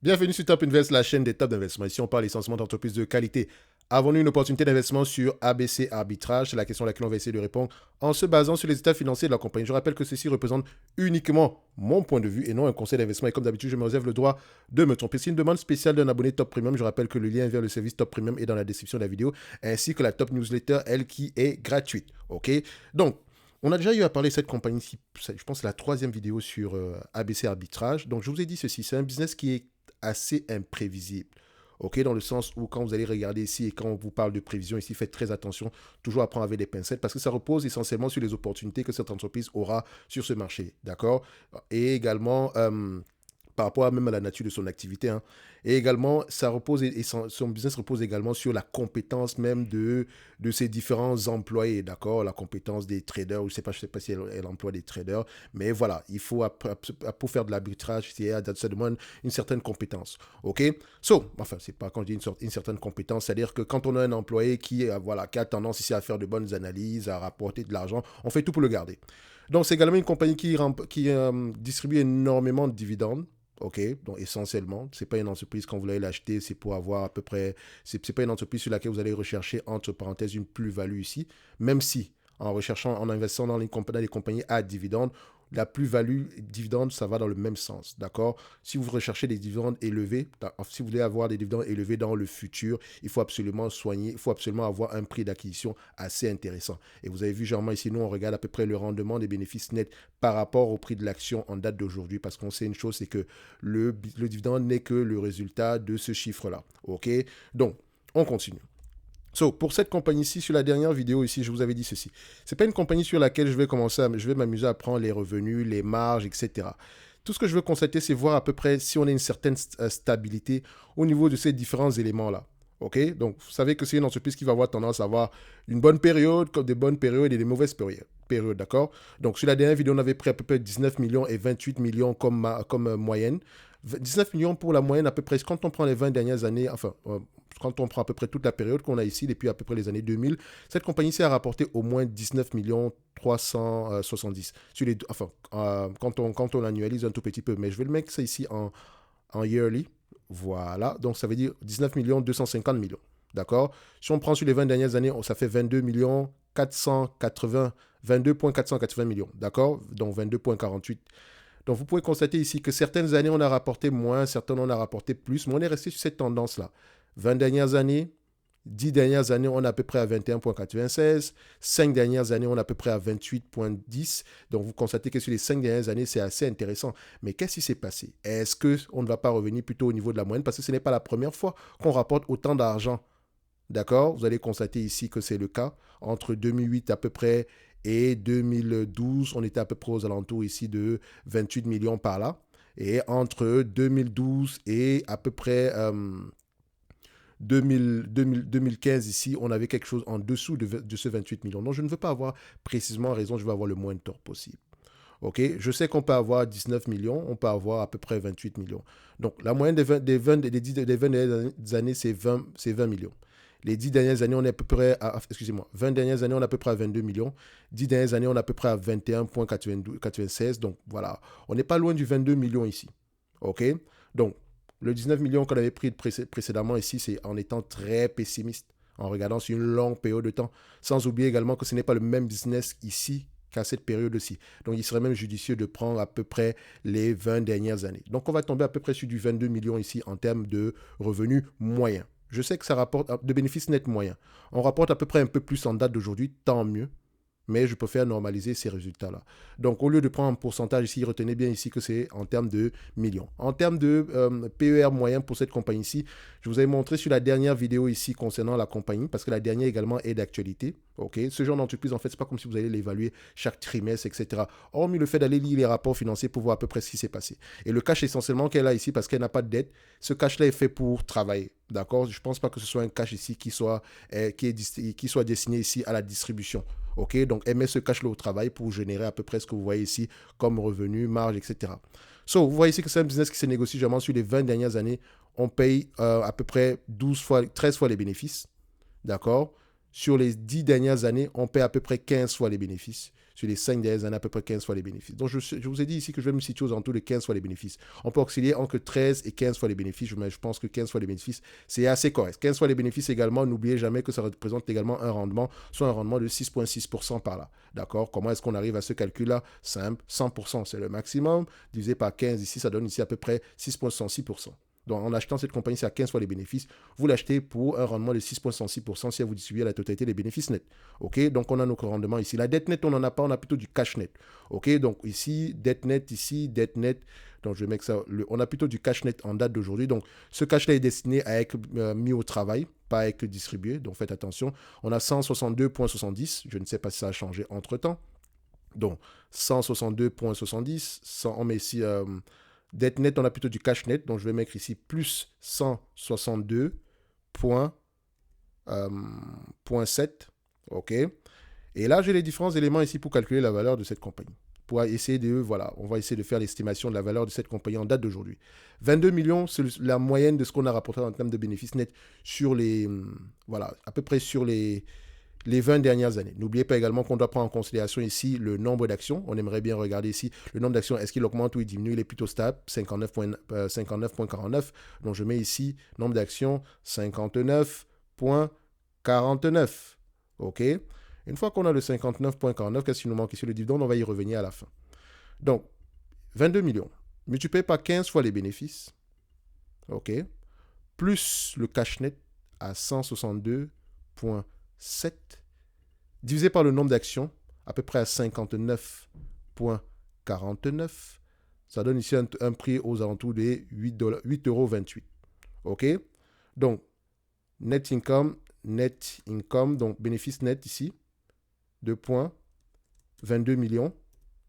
Bienvenue sur Top Invest, la chaîne des top d'investissement. Ici, on parle essentiellement d'entreprises de qualité. Avons-nous une opportunité d'investissement sur ABC Arbitrage? C'est la question à laquelle on va essayer de répondre en se basant sur les états financiers de la compagnie. Je rappelle que ceci représente uniquement mon point de vue et non un conseil d'investissement. Et comme d'habitude, je me réserve le droit de me tromper. C'est une demande spéciale d'un abonné Top Premium. Je rappelle que le lien vers le service Top Premium est dans la description de la vidéo, ainsi que la Top Newsletter, elle qui est gratuite. OK? Donc, on a déjà eu à parler de cette compagnie-ci, je pense que c'est la troisième vidéo sur ABC Arbitrage. Donc, je vous ai dit ceci, c'est un business qui est assez imprévisible. OK, dans le sens où quand vous allez regarder ici et quand on vous parle de prévision ici, faites très attention, toujours à prendre avec des pincettes parce que ça repose essentiellement sur les opportunités que cette entreprise aura sur ce marché. D'accord? Et également, par rapport même à la nature de son activité. Hein. Et également, ça repose, et son business repose également sur la compétence même de ses différents employés, d'accord? La compétence des traders, je ne sais pas si elle emploie des traders, mais voilà, il faut, pour faire de l'arbitrage, ça demande une certaine compétence, ok? Enfin, c'est pas quand je dis une certaine compétence, c'est-à-dire que quand on a un employé voilà, qui a tendance ici à faire de bonnes analyses, à rapporter de l'argent, on fait tout pour le garder. Donc, c'est également une compagnie qui distribue énormément de dividendes. OK, donc essentiellement, ce n'est pas une entreprise, quand vous allez l'acheter, c'est pour avoir à peu près, c'est pas une entreprise sur laquelle vous allez rechercher, entre parenthèses, une plus-value ici, même si, en investissant dans les compagnies à dividendes, la plus-value dividende, ça va dans le même sens, d'accord? Si vous recherchez des dividendes élevés, si vous voulez avoir des dividendes élevés dans le futur, il faut absolument avoir un prix d'acquisition assez intéressant. Et vous avez vu, généralement ici, nous, on regarde à peu près le rendement des bénéfices nets par rapport au prix de l'action en date d'aujourd'hui, parce qu'on sait une chose, c'est que le dividende n'est que le résultat de ce chiffre-là, ok? Donc, on continue. Pour cette compagnie-ci, sur la dernière vidéo ici, je vous avais dit ceci. Ce n'est pas une compagnie sur laquelle je vais m'amuser à prendre les revenus, les marges, etc. Tout ce que je veux constater, c'est voir à peu près si on a une certaine stabilité au niveau de ces différents éléments-là. OK? Donc, vous savez que c'est une entreprise qui va avoir tendance à avoir une bonne période, comme des bonnes périodes et des mauvaises périodes, d'accord? Donc, sur la dernière vidéo, on avait pris à peu près 19 millions et 28 millions comme moyenne. 19 millions pour la moyenne à peu près, quand on prend les 20 dernières années, enfin, quand on prend à peu près toute la période qu'on a ici, depuis à peu près les années 2000, cette compagnie-ci a rapporté au moins 19 millions 370. Enfin, quand on annualise un tout petit peu, mais je vais le mettre ça ici en yearly. Voilà, donc ça veut dire 19 millions 250 millions. D'accord? Si on prend sur les 20 dernières années, ça fait 22 millions 480, 22,480 millions. D'accord? Donc 22,48. Donc vous pouvez constater ici que certaines années, on a rapporté moins, certaines, on a rapporté plus, mais on est resté sur cette tendance-là. 20 dernières années, 10 dernières années, on est à peu près à 21,96. 5 dernières années, on est à peu près à 28,10. Donc, vous constatez que sur les 5 dernières années, c'est assez intéressant. Mais qu'est-ce qui s'est passé? Est-ce qu'on ne va pas revenir plutôt au niveau de la moyenne? Parce que ce n'est pas la première fois qu'on rapporte autant d'argent. D'accord? Vous allez constater ici que c'est le cas. Entre 2008 à peu près et 2012, on était à peu près aux alentours ici de 28 millions par là. Et entre 2012 et à peu près 2015 ici, on avait quelque chose en dessous de ce 28 millions. Donc, je ne veux pas avoir précisément raison, je veux avoir le moins de tort possible. OK? Je sais qu'on peut avoir 19 millions, on peut avoir à peu près 28 millions. Donc, la moyenne des 20 dernières années, c'est 20 millions. Les 10 dernières années, on est à peu près à, excusez-moi, 20 dernières années, on est à peu près à 22 millions. 10 dernières années, on est à peu près à 21,96. Donc, voilà, on n'est pas loin du 22 millions ici. OK? Donc, le 19 millions qu'on avait pris précédemment ici, c'est en étant très pessimiste, en regardant sur une longue période de temps. Sans oublier également que ce n'est pas le même business ici qu'à cette période-ci. Donc, il serait même judicieux de prendre à peu près les 20 dernières années. Donc, on va tomber à peu près sur du 22 millions ici en termes de revenus moyens. Je sais que ça rapporte de bénéfices nets moyens. On rapporte à peu près un peu plus en date d'aujourd'hui, tant mieux. Mais je préfère normaliser ces résultats-là. Donc, au lieu de prendre un pourcentage ici, retenez bien ici que c'est en termes de millions. En termes de PER moyen pour cette compagnie-ci, je vous avais montré sur la dernière vidéo ici concernant la compagnie, parce que la dernière également est d'actualité. Okay? Ce genre d'entreprise, en fait, ce n'est pas comme si vous allez l'évaluer chaque trimestre, etc. Hormis le fait d'aller lire les rapports financiers pour voir à peu près ce qui s'est passé. Et le cash essentiellement qu'elle a ici, parce qu'elle n'a pas de dette, ce cash-là est fait pour travailler. D'accord? Je ne pense pas que ce soit un cash ici qui soit destiné ici à la distribution. OK? Donc, elle met ce cash-là au travail pour générer à peu près ce que vous voyez ici comme revenu, marge, etc. Vous voyez ici que c'est un business qui se négocie généralement sur les 20 dernières années. On paye à peu près 13 fois les bénéfices. D'accord? Sur les 10 dernières années, on paye à peu près 15 fois les bénéfices. sur les 5 dernières années, à peu près 15 fois les bénéfices. Donc, je vous ai dit ici que je vais me situer aux alentours de 15 fois les bénéfices. On peut osciller entre 13 et 15 fois les bénéfices, mais je pense que 15 fois les bénéfices, c'est assez correct. 15 fois les bénéfices également, n'oubliez jamais que ça représente également un rendement, soit un rendement de 6,6% par là. D'accord? Comment est-ce qu'on arrive à ce calcul-là? Simple, 100%, c'est le maximum, divisé par 15 ici, ça donne ici à peu près 6,6%. Donc, en achetant cette compagnie, c'est à 15 fois les bénéfices. Vous l'achetez pour un rendement de 6,6% si vous distribuez la totalité des bénéfices nets. OK? Donc, on a notre rendement ici. La dette nette, on n'en a pas, on a plutôt du cash net. OK? Donc, ici, dette nette, ici, dette nette. Donc, je vais mettre ça. On a plutôt du cash net en date d'aujourd'hui. Donc, ce cash-là est destiné à être mis au travail, pas à être distribué. Donc, faites attention. On a 162,70. Je ne sais pas si ça a changé entre-temps. Donc, 162,70. On met ici... dette nette, on a plutôt du cash net, donc je vais mettre ici plus 162,7. OK. Et là, j'ai les différents éléments ici pour calculer la valeur de cette compagnie. Pour essayer voilà, on va essayer de faire l'estimation de la valeur de cette compagnie en date d'aujourd'hui. 22 millions, c'est la moyenne de ce qu'on a rapporté en termes de bénéfices nets sur voilà, à peu près sur les 20 dernières années. N'oubliez pas également qu'on doit prendre en considération ici le nombre d'actions. On aimerait bien regarder ici le nombre d'actions. Est-ce qu'il augmente ou il diminue? Il est plutôt stable, 59,49. Donc, je mets ici nombre d'actions, 59,49. OK? Une fois qu'on a le 59,49, qu'est-ce qu'il nous manque ici? Le dividende, on va y revenir à la fin. Donc, 22 millions. Multiplié par 15 fois les bénéfices. OK? Plus le cash net à 162,7 divisé par le nombre d'actions, à peu près à 59,49. Ça donne ici un prix aux alentours de 8,28 €. OK? Donc, net income, donc bénéfice net ici, 2,22 millions.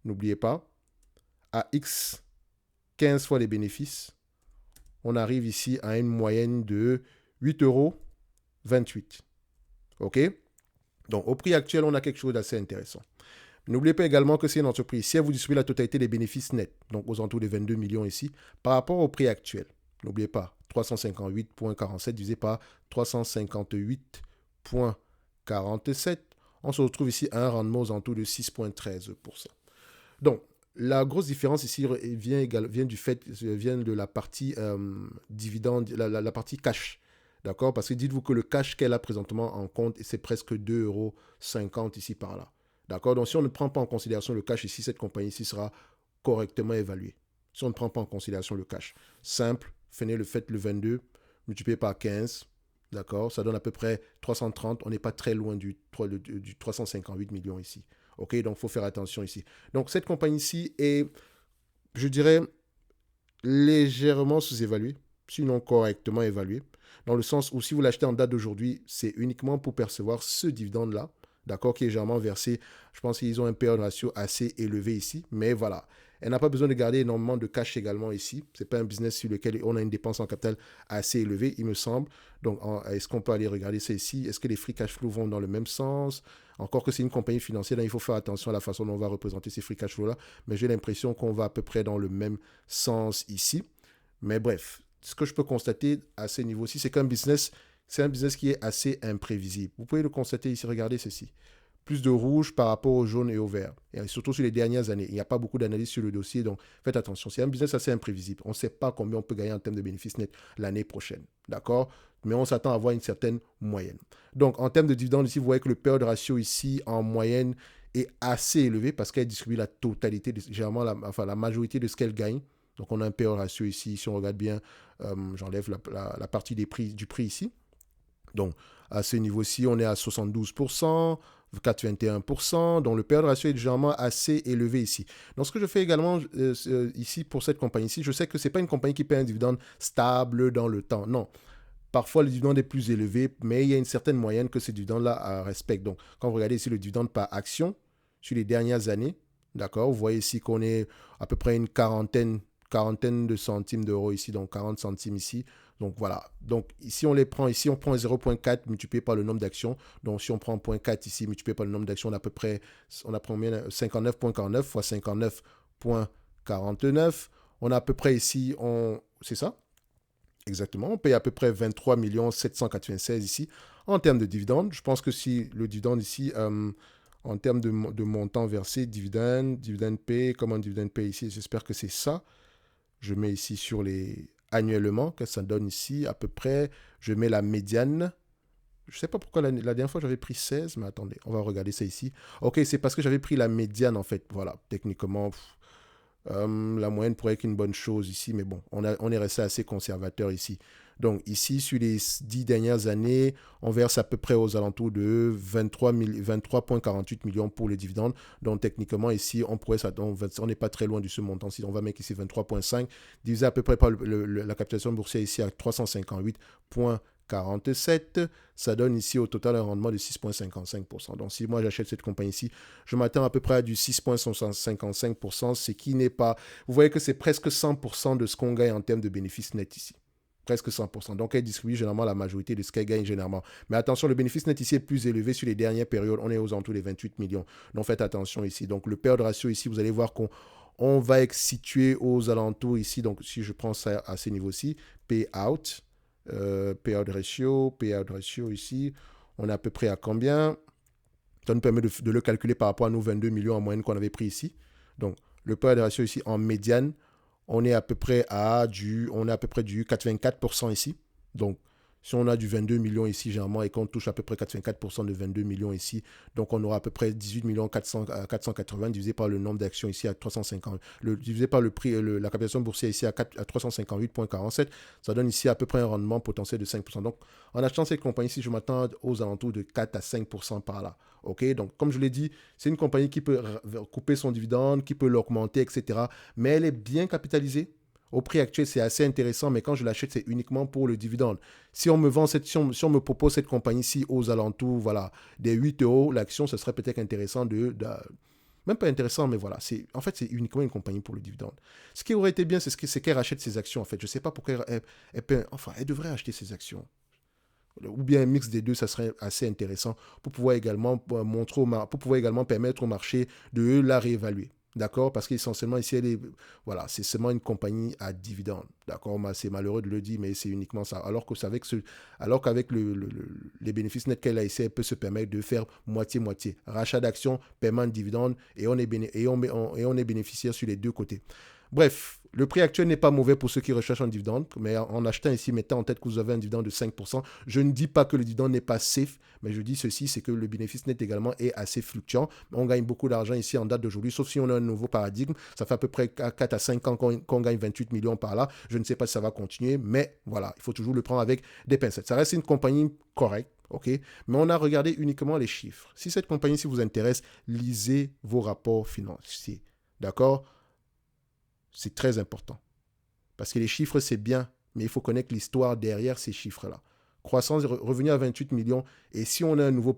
N'oubliez pas, à X 15 fois les bénéfices, on arrive ici à une moyenne de 8,28 €. OK? Donc, au prix actuel, on a quelque chose d'assez intéressant. N'oubliez pas également que c'est une entreprise. Si elle vous distribue la totalité des bénéfices nets, donc aux alentours de 22 millions ici, par rapport au prix actuel, n'oubliez pas, 358,47 divisé par 358,47, on se retrouve ici à un rendement aux alentours de 6,13%. Donc, la grosse différence ici vient de la partie dividende, la partie cash. D'accord? Parce que dites-vous que le cash qu'elle a présentement en compte, c'est presque 2,50 € ici par là. D'accord? Donc, si on ne prend pas en considération le cash ici, cette compagnie ici sera correctement évaluée. Si on ne prend pas en considération le cash. Simple, faites le 22, multiplié par 15. D'accord? Ça donne à peu près 330. On n'est pas très loin du 358 millions ici. OK? Donc, il faut faire attention ici. Donc, cette compagnie ici est, je dirais, légèrement sous-évaluée, sinon correctement évaluée. Dans le sens où si vous l'achetez en date d'aujourd'hui, c'est uniquement pour percevoir ce dividende-là, d'accord, qui est généralement versé. Je pense qu'ils ont un payout ratio assez élevé ici, mais voilà. Elle n'a pas besoin de garder énormément de cash également ici. Ce n'est pas un business sur lequel on a une dépense en capital assez élevée, il me semble. Donc, est-ce qu'on peut aller regarder ça ici? Est-ce que les free cash flow vont dans le même sens? Encore que c'est une compagnie financière, là, il faut faire attention à la façon dont on va représenter ces free cash flow-là. Mais j'ai l'impression qu'on va à peu près dans le même sens ici. Mais bref, ce que je peux constater à ce niveau-ci, c'est qu'un business, c'est un business qui est assez imprévisible. Vous pouvez le constater ici, regardez ceci. Plus de rouge par rapport au jaune et au vert. Et surtout sur les dernières années. Il n'y a pas beaucoup d'analyse sur le dossier, donc faites attention. C'est un business assez imprévisible. On ne sait pas combien on peut gagner en termes de bénéfices nets l'année prochaine. D'accord? Mais on s'attend à avoir une certaine moyenne. Donc, en termes de dividendes, ici, vous voyez que le payout ratio ici, en moyenne, est assez élevé parce qu'elle distribue la totalité, généralement la majorité de ce qu'elle gagne. Donc, on a un payout ratio ici. Si on regarde bien, j'enlève la partie du prix ici. Donc, à ce niveau-ci, on est à 72%, 4,21%. Donc, le payout ratio est généralement assez élevé ici. Donc, ce que je fais également ici pour cette compagnie-ci, je sais que ce n'est pas une compagnie qui paie un dividende stable dans le temps. Non. Parfois, le dividende est plus élevé, mais il y a une certaine moyenne que ce dividende-là respecte. Donc, quand vous regardez ici le dividende par action sur les dernières années, d'accord, vous voyez ici qu'on est à peu près une quarantaine de centimes d'euros ici, donc 40 centimes ici. Donc voilà. Donc ici, on prend 0,4 multiplié par le nombre d'actions. Donc si on prend 0,4 ici multiplié par le nombre d'actions, on a à peu près 59,49 fois 59,49. On a à peu près ici, c'est ça? Exactement, on paye à peu près 23 796 ici en termes de dividendes. Je pense que si le dividende ici, En termes de montant versé, dividende pay, comment dividende pay ici, j'espère que c'est ça. Je mets ici sur les annuellement, que ça donne ici à peu près. Je mets la médiane. Je ne sais pas pourquoi la dernière fois j'avais pris 16, mais attendez, on va regarder ça ici. Ok, c'est parce que j'avais pris la médiane en fait. Voilà, techniquement, la moyenne pourrait être une bonne chose ici, mais bon, on est resté assez conservateur ici. Donc ici, sur les 10 dernières années, on verse à peu près aux alentours de 23,48 millions pour les dividendes. Donc techniquement, ici, on n'est pas très loin de ce montant-ci. On va mettre ici 23,5, divisé à peu près par la capitalisation boursière ici à 358,47. Ça donne ici au total un rendement de 6,55%. Donc si moi j'achète cette compagnie ici, je m'attends à peu près à du 6,55%, ce qui n'est pas... Vous voyez que c'est presque 100% de ce qu'on gagne en termes de bénéfices nets ici. Presque 100%. Donc, elle distribue généralement la majorité de ce qu'elle gagne généralement. Mais attention, le bénéfice net ici est plus élevé sur les dernières périodes. On est aux alentours des 28 millions. Donc, faites attention ici. Donc, le payout ratio ici, vous allez voir qu'on va être situé aux alentours ici. Donc, si je prends ça à ce niveau-ci, payout ratio ici, on est à peu près à combien? Ça nous permet de le calculer par rapport à nos 22 millions en moyenne qu'on avait pris ici. Donc, le payout ratio ici en médiane, on est à peu près du 84% ici. Donc, si on a du 22 millions ici, généralement, et qu'on touche à peu près 84% de 22 millions ici, donc on aura à peu près 18 480 divisé par le nombre d'actions ici à 350, divisé par le prix, la capitalisation boursière ici à 358,47, ça donne ici à peu près un rendement potentiel de 5%. Donc, en achetant cette compagnie ici, je m'attends aux alentours de 4 à 5% par là. OK, donc comme je l'ai dit, c'est une compagnie qui peut couper son dividende, qui peut l'augmenter, etc. Mais elle est bien capitalisée. Au prix actuel, c'est assez intéressant, mais quand je l'achète, c'est uniquement pour le dividende. Si on me me propose cette compagnie-ci aux alentours, voilà, des 8 euros, l'action, ce serait peut-être intéressant même pas intéressant, mais voilà, en fait, c'est uniquement une compagnie pour le dividende. Ce qui aurait été bien, c'est qu'elle rachète ses actions, en fait. Je ne sais pas pourquoi elle devrait acheter ses actions. Ou bien un mix des deux, ça serait assez intéressant pour pouvoir également permettre au marché de la réévaluer. D'accord? Parce qu'essentiellement, ici, voilà, c'est seulement une compagnie à dividendes. D'accord? C'est malheureux de le dire, mais c'est uniquement ça. Alors qu'avec les bénéfices nets qu'elle a ici, elle peut se permettre de faire moitié-moitié. Rachat d'actions, paiement de dividendes, et on est bénéficiaire sur les deux côtés. Bref, le prix actuel n'est pas mauvais pour ceux qui recherchent un dividende, mais en achetant ici, mettant en tête que vous avez un dividende de 5%, je ne dis pas que le dividende n'est pas safe, mais je dis ceci, c'est que le bénéfice net également est assez fluctuant. On gagne beaucoup d'argent ici en date d'aujourd'hui, sauf si on a un nouveau paradigme. Ça fait à peu près 4 à 5 ans qu'on gagne 28 millions par là. Je ne sais pas si ça va continuer, mais voilà, il faut toujours le prendre avec des pincettes. Ça reste une compagnie correcte. OK, mais on a regardé uniquement les chiffres. Si cette compagnie-ci vous intéresse, lisez vos rapports financiers. D'accord? C'est très important. Parce que les chiffres, c'est bien, mais il faut connaître l'histoire derrière ces chiffres-là. Croissance, revenu à 28 millions. Et si on a un nouveau,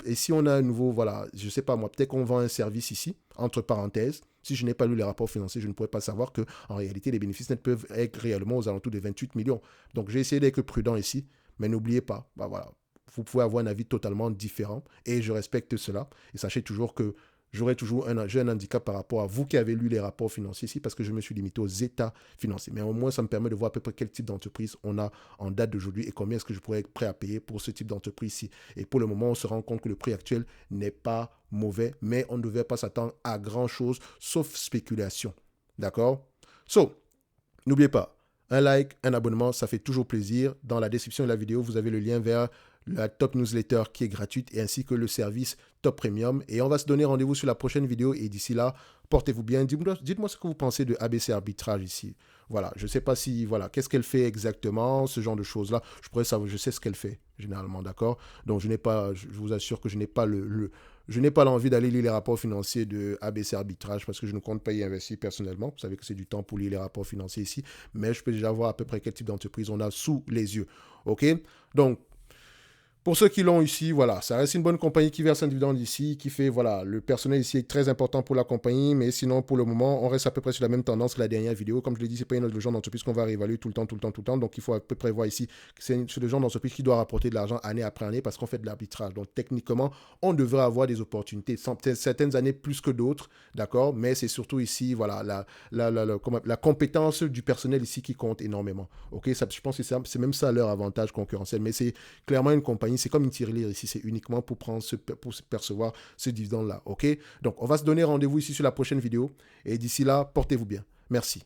voilà, je ne sais pas moi, peut-être qu'on vend un service ici, entre parenthèses. Si je n'ai pas lu les rapports financiers, je ne pourrais pas savoir qu'en réalité, les bénéfices nets peuvent être réellement aux alentours de 28 millions. Donc, j'ai essayé d'être prudent ici, mais n'oubliez pas, bah voilà, vous pouvez avoir un avis totalement différent et je respecte cela. Et sachez toujours que j'ai un handicap par rapport à vous qui avez lu les rapports financiers ici parce que je me suis limité aux états financiers. Mais au moins, ça me permet de voir à peu près quel type d'entreprise on a en date d'aujourd'hui et combien est-ce que je pourrais être prêt à payer pour ce type d'entreprise-ci. Et pour le moment, on se rend compte que le prix actuel n'est pas mauvais, mais on ne devait pas s'attendre à grand-chose, sauf spéculation. D'accord? N'oubliez pas, un like, un abonnement, ça fait toujours plaisir. Dans la description de la vidéo, vous avez le lien vers la top newsletter qui est gratuite et ainsi que le service top premium. Et on va se donner rendez-vous sur la prochaine vidéo. Et d'ici là, portez-vous bien. Dites-moi ce que vous pensez de ABC Arbitrage ici. Voilà, je ne sais pas si, voilà, qu'est-ce qu'elle fait exactement, ce genre de choses-là. Je pourrais savoir, je sais ce qu'elle fait, généralement, d'accord? Donc, je vous assure que je n'ai pas je n'ai pas l'envie d'aller lire les rapports financiers de ABC Arbitrage parce que je ne compte pas y investir personnellement. Vous savez que c'est du temps pour lire les rapports financiers ici, mais je peux déjà voir à peu près quel type d'entreprise on a sous les yeux. OK? Donc, pour ceux qui l'ont ici, voilà, ça reste une bonne compagnie qui verse un dividende ici, qui fait, voilà, le personnel ici est très important pour la compagnie, mais sinon, pour le moment, on reste à peu près sur la même tendance que la dernière vidéo. Comme je l'ai dit, c'est pas le genre d'entreprise qu'on va réévaluer tout le temps, donc il faut à peu près voir ici que c'est le genre d'entreprise qui doit rapporter de l'argent année après année parce qu'on fait de l'arbitrage. Donc, techniquement, on devrait avoir des opportunités, certaines années plus que d'autres, d'accord, mais c'est surtout ici, voilà, la compétence du personnel ici qui compte énormément, ok, ça, je pense que c'est même ça leur avantage concurrentiel, mais c'est clairement une compagnie compagnie, c'est comme une tirelire ici, c'est uniquement pour pour se percevoir ce dividende-là, ok? Donc, on va se donner rendez-vous ici sur la prochaine vidéo, et d'ici là, portez-vous bien. Merci.